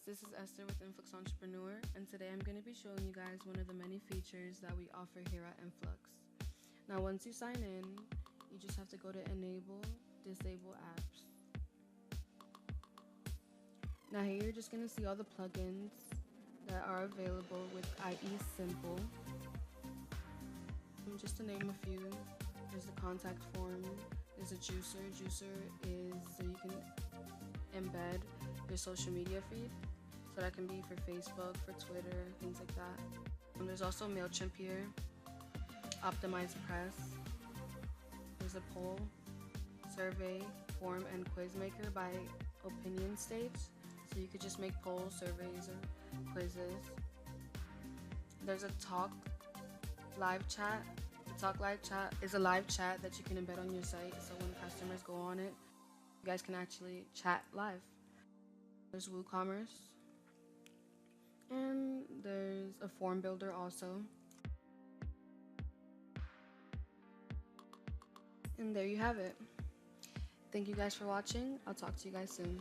This is Esther with Influx Entrepreneur, and today I'm going to be showing you guys one of the many features that we offer here at Influx. Now, once you sign in, you just have to go to Enable, Disable Apps. Now here you're just going to see all the plugins that are available with IE Simple. And just to name a few, there's the contact form, there's a juicer. Juicer is so you can embed your social media feed. So that can be for Facebook, for Twitter, things like that. And there's also MailChimp here, Optimize Press. There's a poll, survey, form, and quiz maker by opinion states. So you could just make polls, surveys, or quizzes. There's a Talk live chat. The Talk live chat is a live chat that you can embed on your site. So when customers go on it, you guys can actually chat live. There's WooCommerce. And there's a form builder also. And there you have it. Thank you guys for watching. I'll talk to you guys soon.